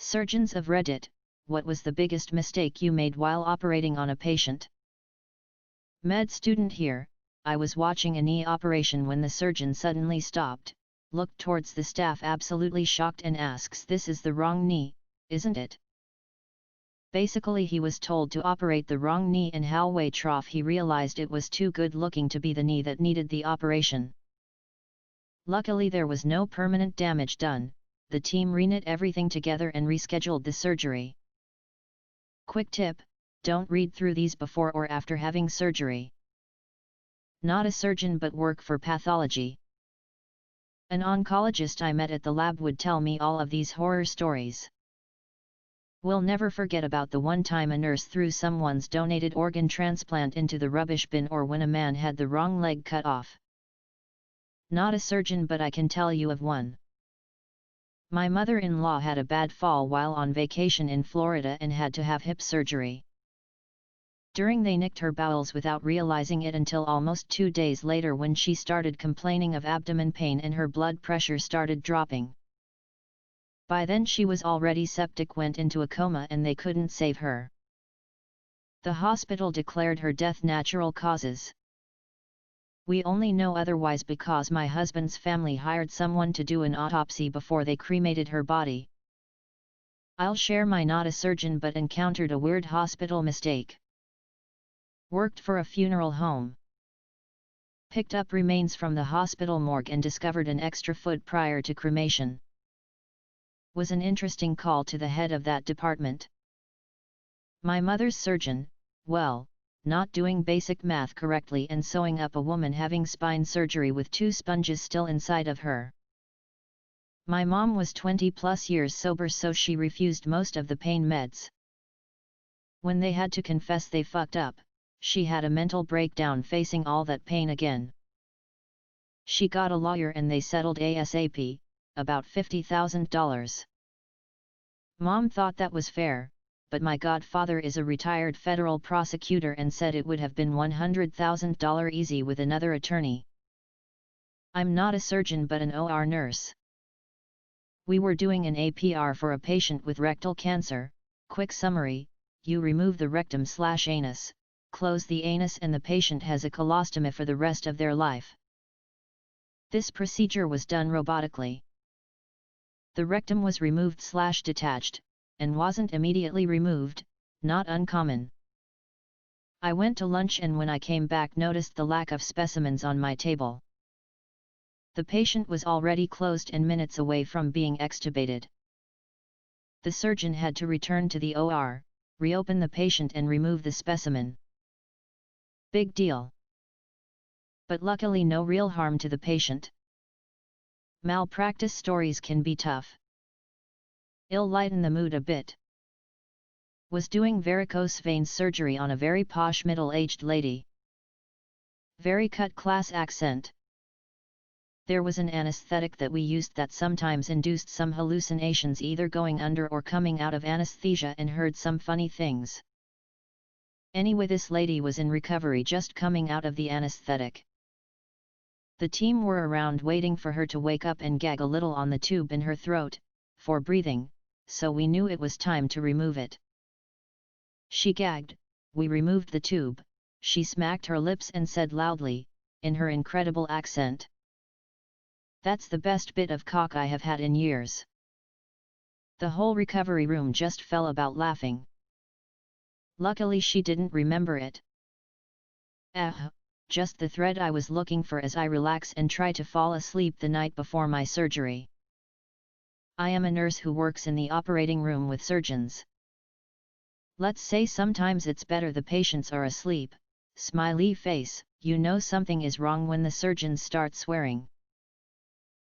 Surgeons of Reddit, what was the biggest mistake you made while operating on a patient? Med student here. I was watching a knee operation when the surgeon suddenly stopped, looked towards the staff absolutely shocked and asks, "This is the wrong knee, isn't it?" Basically he was told to operate the wrong knee, and halfway trough he realized it was too good looking to be the knee that needed the operation. Luckily there was no permanent damage done. The team reknit everything together and rescheduled the surgery. Quick tip: don't read through these before or after having surgery. Not a surgeon but work for pathology. An oncologist I met at the lab would tell me all of these horror stories. We'll never forget about the one time a nurse threw someone's donated organ transplant into the rubbish bin, or when a man had the wrong leg cut off. Not a surgeon but I can tell you of one. My mother-in-law had a bad fall while on vacation in Florida and had to have hip surgery. They nicked her bowels without realizing it until almost 2 days later, when she started complaining of abdomen pain and her blood pressure started dropping. By then she was already septic, went into a coma, and they couldn't save her. The hospital declared her death natural causes. We only know otherwise because my husband's family hired someone to do an autopsy before they cremated her body. I'll share my not a surgeon but encountered a weird hospital mistake. Worked for a funeral home. Picked up remains from the hospital morgue and discovered an extra foot prior to cremation. Was an interesting call to the head of that department. My mother's surgeon, well, not doing basic math correctly and sewing up a woman having spine surgery with 2 sponges still inside of her. My mom was 20+ years sober, so she refused most of the pain meds. When they had to confess they fucked up, she had a mental breakdown facing all that pain again. She got a lawyer and they settled ASAP, about $50,000. Mom thought that was fair, but my godfather is a retired federal prosecutor and said it would have been $100,000 easy with another attorney. I'm not a surgeon but an OR nurse. We were doing an APR for a patient with rectal cancer. Quick summary: you remove the rectum/anus, close the anus, and the patient has a colostomy for the rest of their life. This procedure was done robotically. The rectum was removed/detached, and wasn't immediately removed, not uncommon. I went to lunch and when I came back noticed the lack of specimens on my table. The patient was already closed and minutes away from being extubated. The surgeon had to return to the OR, reopen the patient and remove the specimen. Big deal. But luckily no real harm to the patient. Malpractice stories can be tough. It'll lighten the mood a bit. Was doing varicose vein surgery on a very posh middle-aged lady. Very cut-class accent. There was an anesthetic that we used that sometimes induced some hallucinations, either going under or coming out of anesthesia, and heard some funny things. Anyway, this lady was in recovery, just coming out of the anesthetic. The team were around waiting for her to wake up and gag a little on the tube in her throat, for breathing, so we knew it was time to remove it. She gagged, we removed the tube, she smacked her lips and said loudly, in her incredible accent, "That's the best bit of cock I have had in years." The whole recovery room just fell about laughing. Luckily she didn't remember it. Just the thread I was looking for as I relax and try to fall asleep the night before my surgery. I am a nurse who works in the operating room with surgeons. Let's say sometimes it's better the patients are asleep. Smiley face, you know something is wrong when the surgeons start swearing.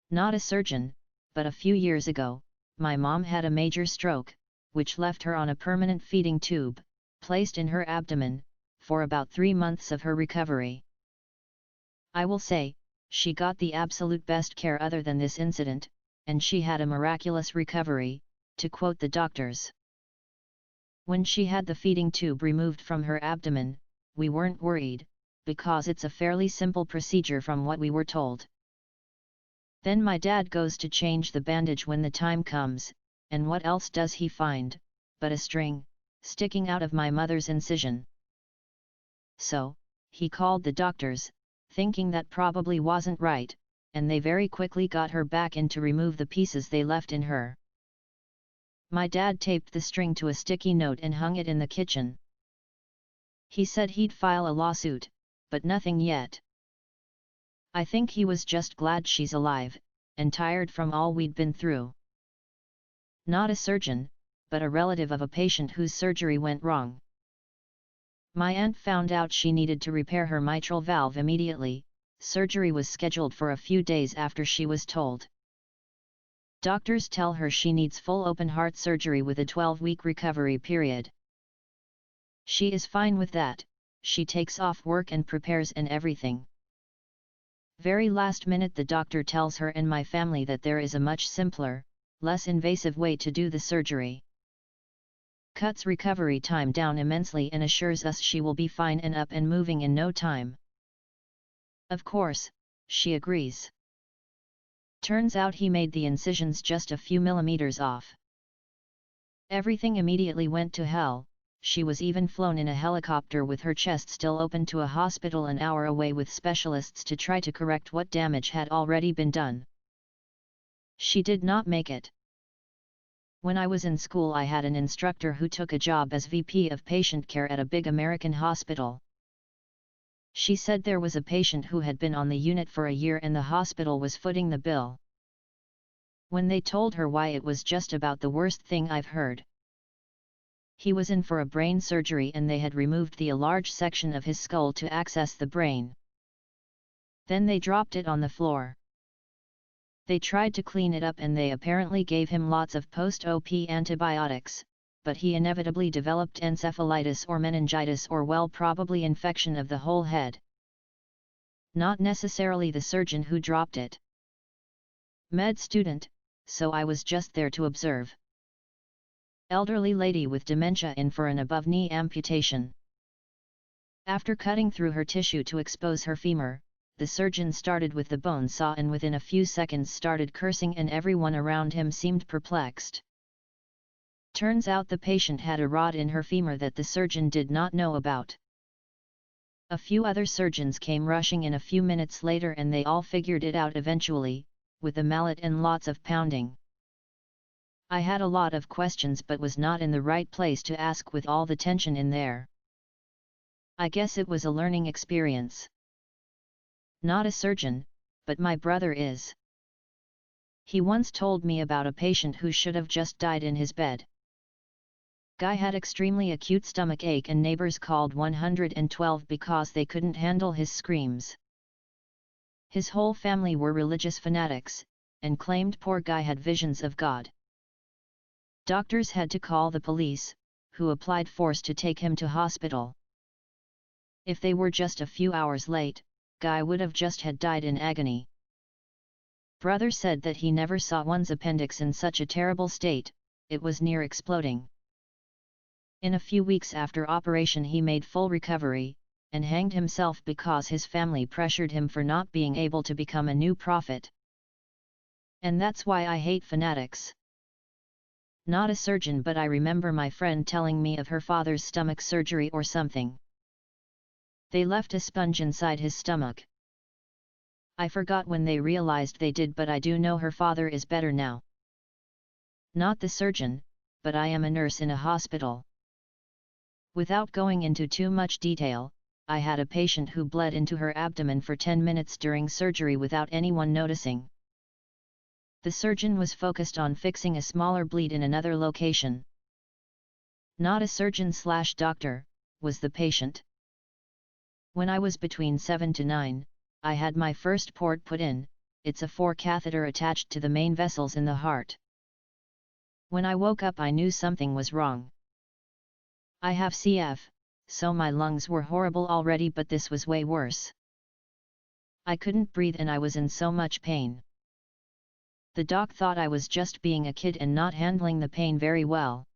Not a surgeon, but a few years ago, my mom had a major stroke, which left her on a permanent feeding tube, placed in her abdomen, for about 3 months of her recovery. I will say, she got the absolute best care other than this incident, and she had a miraculous recovery, to quote the doctors. When she had the feeding tube removed from her abdomen, we weren't worried, because it's a fairly simple procedure from what we were told. Then my dad goes to change the bandage when the time comes, and what else does he find, but a string, sticking out of my mother's incision. So, he called the doctors, thinking that probably wasn't right, and they very quickly got her back in to remove the pieces they left in her. My dad taped the string to a sticky note and hung it in the kitchen. He said he'd file a lawsuit, but nothing yet. I think he was just glad she's alive, and tired from all we'd been through. Not a surgeon, but a relative of a patient whose surgery went wrong. My aunt found out she needed to repair her mitral valve immediately. Surgery was scheduled for a few days after she was told. Doctors tell her she needs full open heart surgery with a 12-week recovery period. She is fine with that. She takes off work and prepares and everything. Very last minute the doctor tells her and my family that there is a much simpler, less invasive way to do the surgery. Cuts recovery time down immensely and assures us she will be fine and up and moving in no time. Of course, she agrees. Turns out he made the incisions just a few millimeters off. Everything immediately went to hell. She was even flown in a helicopter with her chest still open to a hospital an hour away with specialists to try to correct what damage had already been done. She did not make it. When I was in school I had an instructor who took a job as VP of patient care at a big American hospital. She said there was a patient who had been on the unit for a year and the hospital was footing the bill. When they told her why, it was just about the worst thing I've heard. He was in for a brain surgery and they had removed a large section of his skull to access the brain. Then they dropped it on the floor. They tried to clean it up and they apparently gave him lots of post-op antibiotics, but he inevitably developed encephalitis or meningitis or probably infection of the whole head. Not necessarily the surgeon who dropped it. Med student, so I was just there to observe. Elderly lady with dementia in for an above-knee amputation. After cutting through her tissue to expose her femur, the surgeon started with the bone saw and within a few seconds started cursing and everyone around him seemed perplexed. Turns out the patient had a rod in her femur that the surgeon did not know about. A few other surgeons came rushing in a few minutes later and they all figured it out eventually, with a mallet and lots of pounding. I had a lot of questions but was not in the right place to ask with all the tension in there. I guess it was a learning experience. Not a surgeon, but my brother is. He once told me about a patient who should have just died in his bed. Guy had extremely acute stomach ache and neighbors called 112 because they couldn't handle his screams. His whole family were religious fanatics, and claimed poor Guy had visions of God. Doctors had to call the police, who applied force to take him to hospital. If they were just a few hours late, Guy would have just had died in agony. Brother said that he never saw one's appendix in such a terrible state, it was near exploding. In a few weeks after operation he made full recovery, and hanged himself because his family pressured him for not being able to become a new prophet. And that's why I hate fanatics. Not a surgeon, but I remember my friend telling me of her father's stomach surgery or something. They left a sponge inside his stomach. I forgot when they realized they did, but I do know her father is better now. Not the surgeon, but I am a nurse in a hospital. Without going into too much detail, I had a patient who bled into her abdomen for 10 minutes during surgery without anyone noticing. The surgeon was focused on fixing a smaller bleed in another location. Not a surgeon/doctor, was the patient. When I was between 7 to 9, I had my first port put in. It's a 4-catheter attached to the main vessels in the heart. When I woke up I knew something was wrong. I have CF, so my lungs were horrible already, but this was way worse. I couldn't breathe and I was in so much pain. The doc thought I was just being a kid and not handling the pain very well.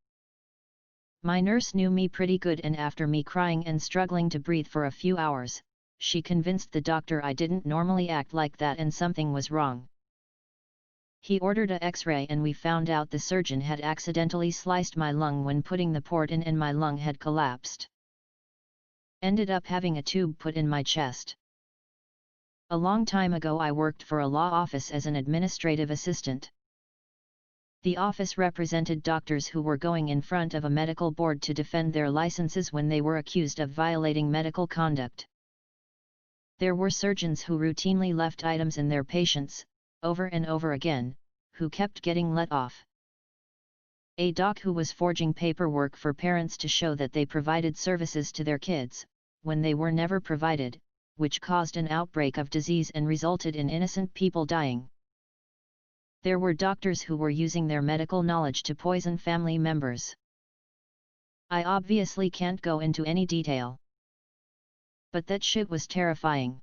My nurse knew me pretty good, and after me crying and struggling to breathe for a few hours, she convinced the doctor I didn't normally act like that and something was wrong. He ordered a X-ray and we found out the surgeon had accidentally sliced my lung when putting the port in and my lung had collapsed. Ended up having a tube put in my chest. A long time ago I worked for a law office as an administrative assistant. The office represented doctors who were going in front of a medical board to defend their licenses when they were accused of violating medical conduct. There were surgeons who routinely left items in their patients, over and over again, who kept getting let off. A doc who was forging paperwork for parents to show that they provided services to their kids, when they were never provided, which caused an outbreak of disease and resulted in innocent people dying. There were doctors who were using their medical knowledge to poison family members. I obviously can't go into any detail. But that shit was terrifying.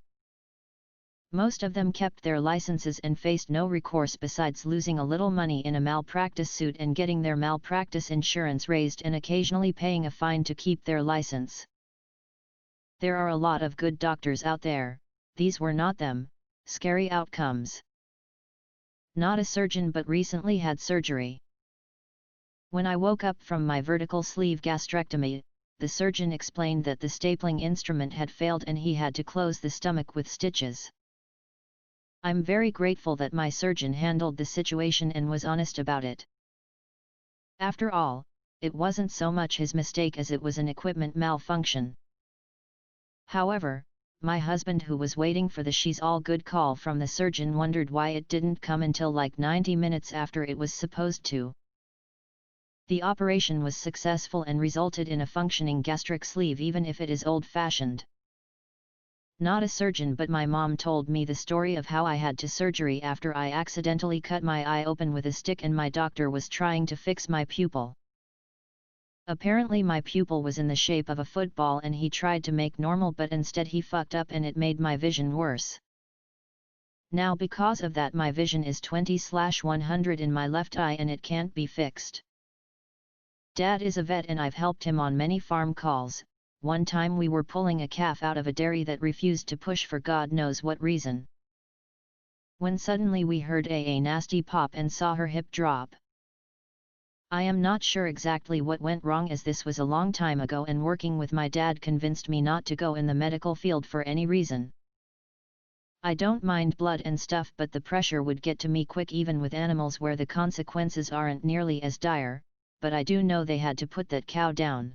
Most of them kept their licenses and faced no recourse besides losing a little money in a malpractice suit and getting their malpractice insurance raised and occasionally paying a fine to keep their license. There are a lot of good doctors out there, these were not them. Scary outcomes. Not a surgeon but recently had surgery. When I woke up from my vertical sleeve gastrectomy, the surgeon explained that the stapling instrument had failed and he had to close the stomach with stitches. I'm very grateful that my surgeon handled the situation and was honest about it. After all, it wasn't so much his mistake as it was an equipment malfunction. However, my husband who was waiting for the "she's all good" call from the surgeon wondered why it didn't come until like 90 minutes after it was supposed to. The operation was successful and resulted in a functioning gastric sleeve even if it is old-fashioned. Not a surgeon but my mom told me the story of how I had to surgery after I accidentally cut my eye open with a stick and my doctor was trying to fix my pupil. Apparently my pupil was in the shape of a football and he tried to make normal but instead he fucked up and it made my vision worse. Now because of that my vision is 20/100 in my left eye and it can't be fixed. Dad is a vet and I've helped him on many farm calls. One time we were pulling a calf out of a dairy that refused to push for God knows what reason. When suddenly we heard a nasty pop and saw her hip drop. I am not sure exactly what went wrong as this was a long time ago and working with my dad convinced me not to go in the medical field for any reason. I don't mind blood and stuff but the pressure would get to me quick even with animals where the consequences aren't nearly as dire, but I do know they had to put that cow down.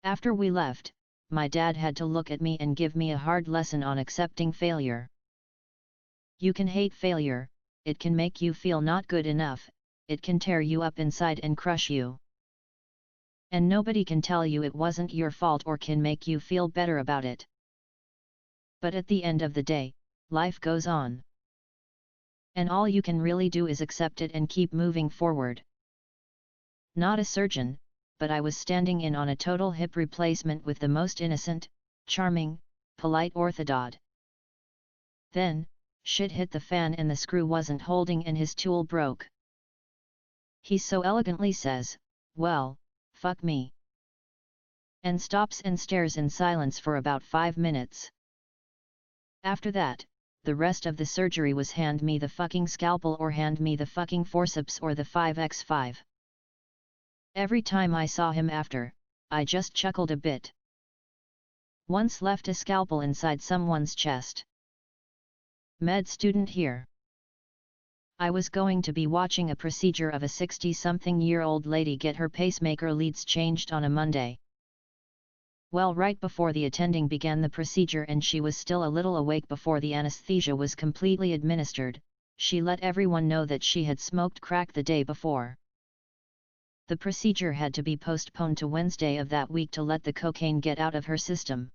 After we left, my dad had to look at me and give me a hard lesson on accepting failure. You can hate failure, it can make you feel not good enough, it can tear you up inside and crush you. And nobody can tell you it wasn't your fault or can make you feel better about it. But at the end of the day, life goes on. And all you can really do is accept it and keep moving forward. Not a surgeon, but I was standing in on a total hip replacement with the most innocent, charming, polite orthodont. Then, shit hit the fan and the screw wasn't holding and his tool broke. He so elegantly says, "Well, fuck me." And stops and stares in silence for about 5 minutes. After that, the rest of the surgery was hand me the fucking scalpel or hand me the fucking forceps or the 5x5. Every time I saw him after, I just chuckled a bit. Once left a scalpel inside someone's chest. Med student here. I was going to be watching a procedure of a 60-something-year-old lady get her pacemaker leads changed on a Monday. Well, right before the attending began the procedure and she was still a little awake before the anesthesia was completely administered, she let everyone know that she had smoked crack the day before. The procedure had to be postponed to Wednesday of that week to let the cocaine get out of her system.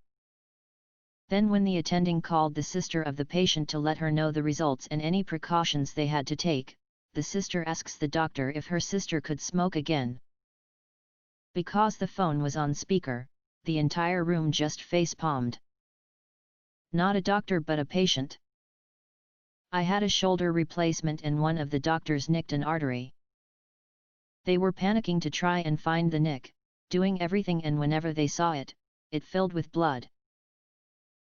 Then when the attending called the sister of the patient to let her know the results and any precautions they had to take, the sister asks the doctor if her sister could smoke again. Because the phone was on speaker, the entire room just face-palmed. Not a doctor but a patient. I had a shoulder replacement and one of the doctors nicked an artery. They were panicking to try and find the nick, doing everything and whenever they saw it, it filled with blood.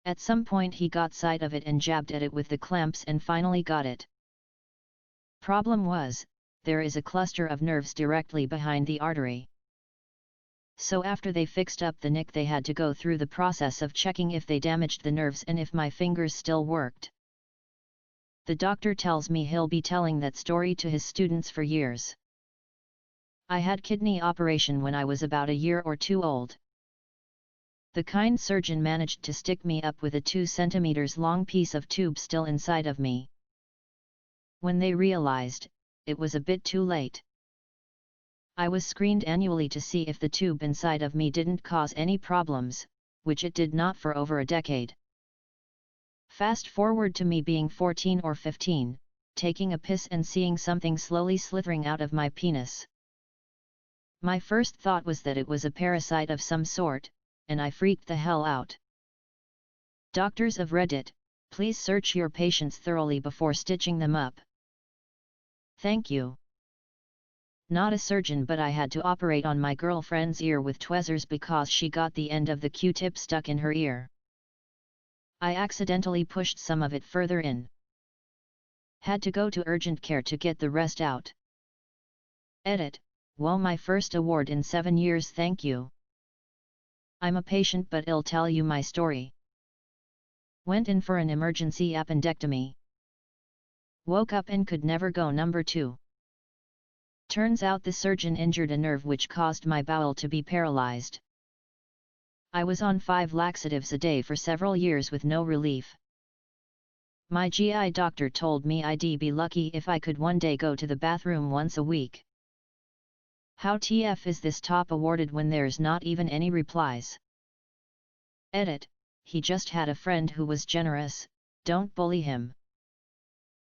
At some point he got sight of it and jabbed at it with the clamps and finally got it. Problem was, there is a cluster of nerves directly behind the artery. So after they fixed up the nick they had to go through the process of checking if they damaged the nerves and if my fingers still worked. The doctor tells me he'll be telling that story to his students for years. I had kidney operation when I was about a year or two old. The kind surgeon managed to stick me up with a 2 centimeters long piece of tube still inside of me. When they realized, it was a bit too late. I was screened annually to see if the tube inside of me didn't cause any problems, which it did not for over a decade. Fast forward to me being 14 or 15, taking a piss and seeing something slowly slithering out of my penis. My first thought was that it was a parasite of some sort, and I freaked the hell out. Doctors of Reddit, please search your patients thoroughly before stitching them up. Thank you. Not a surgeon, but I had to operate on my girlfriend's ear with tweezers because she got the end of the Q-tip stuck in her ear. I accidentally pushed some of it further in. Had to go to urgent care to get the rest out. Edit. Whoa, my first award in 7 years, thank you. I'm a patient, but I'll tell you my story. Went in for an emergency appendectomy. Woke up and could never go number 2. Turns out the surgeon injured a nerve which caused my bowel to be paralyzed. I was on 5 laxatives a day for several years with no relief. My GI doctor told me I'd be lucky if I could one day go to the bathroom once a week. How TF is this top awarded when there's not even any replies? Edit. He just had a friend who was generous, don't bully him.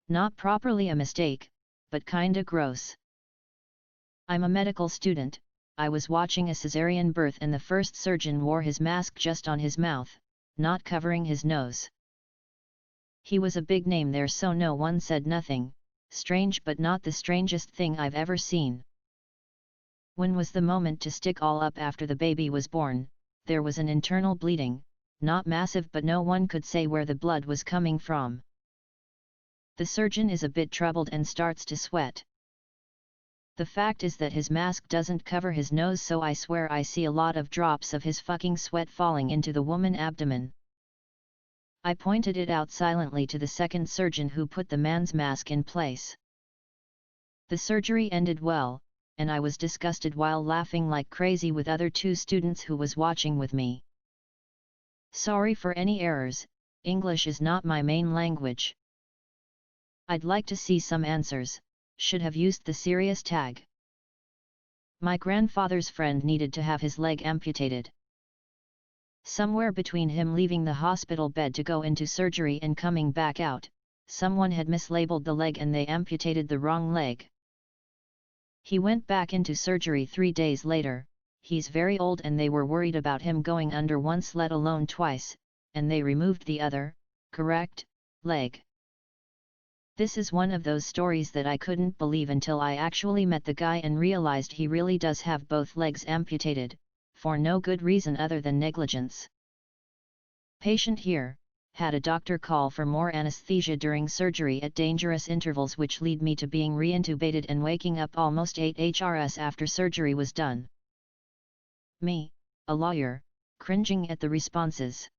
Not properly a mistake, but kinda gross. I'm a medical student. I was watching a cesarean birth and the first surgeon wore his mask just on his mouth, not covering his nose. He was a big name there, so no one said nothing. Strange, but not the strangest thing I've ever seen. When was the moment to stick all up after the baby was born? There was an internal bleeding, not massive, but no one could say where the blood was coming from. The surgeon is a bit troubled and starts to sweat. The fact is that his mask doesn't cover his nose, so I swear I see a lot of drops of his fucking sweat falling into the woman's abdomen. I pointed it out silently to the second surgeon, who put the man's mask in place. The surgery ended well, and I was disgusted while laughing like crazy with other 2 students who was watching with me. Sorry for any errors, English is not my main language. I'd like to see some answers, should have used the serious tag. My grandfather's friend needed to have his leg amputated. Somewhere between him leaving the hospital bed to go into surgery and coming back out, someone had mislabeled the leg and they amputated the wrong leg. He went back into surgery 3 days later. He's very old and they were worried about him going under once, let alone twice, and they removed the other, correct, leg. This is one of those stories that I couldn't believe until I actually met the guy and realized he really does have both legs amputated, for no good reason other than negligence. Patient here, had a doctor call for more anesthesia during surgery at dangerous intervals, which lead me to being reintubated and waking up almost 8 HRS after surgery was done. Me, a lawyer, cringing at the responses.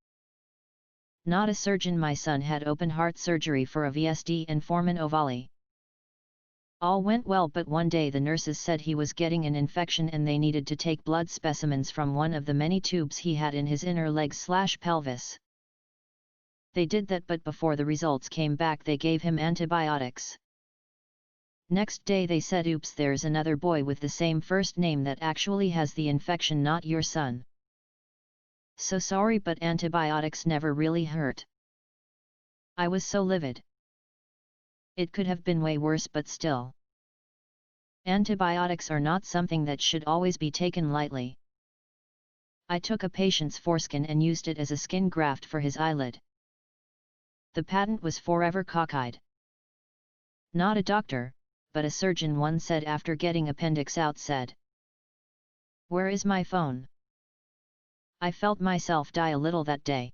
Not a surgeon. My son had open heart surgery for a VSD and foramen ovale. All went well, but one day the nurses said he was getting an infection and they needed to take blood specimens from one of the many tubes he had in his inner legs/pelvis. They did that, but before the results came back they gave him antibiotics. Next day they said, oops, there's another boy with the same first name that actually has the infection, not your son. So sorry, but antibiotics never really hurt. I was so livid. It could have been way worse, but still. Antibiotics are not something that should always be taken lightly. I took a patient's foreskin and used it as a skin graft for his eyelid. The patient was forever cockeyed. Not a doctor, but a surgeon, one said after getting appendix out, said, "Where is my phone?" I felt myself die a little that day.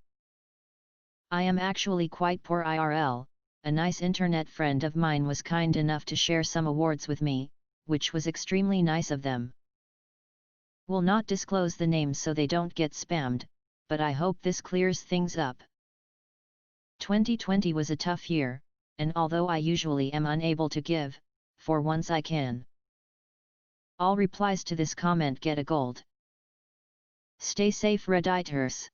I am actually quite poor IRL, a nice internet friend of mine was kind enough to share some awards with me, which was extremely nice of them. Will not disclose the names so they don't get spammed, but I hope this clears things up. 2020 was a tough year, and although I usually am unable to give, for once I can. All replies to this comment get a gold. Stay safe, Redditors.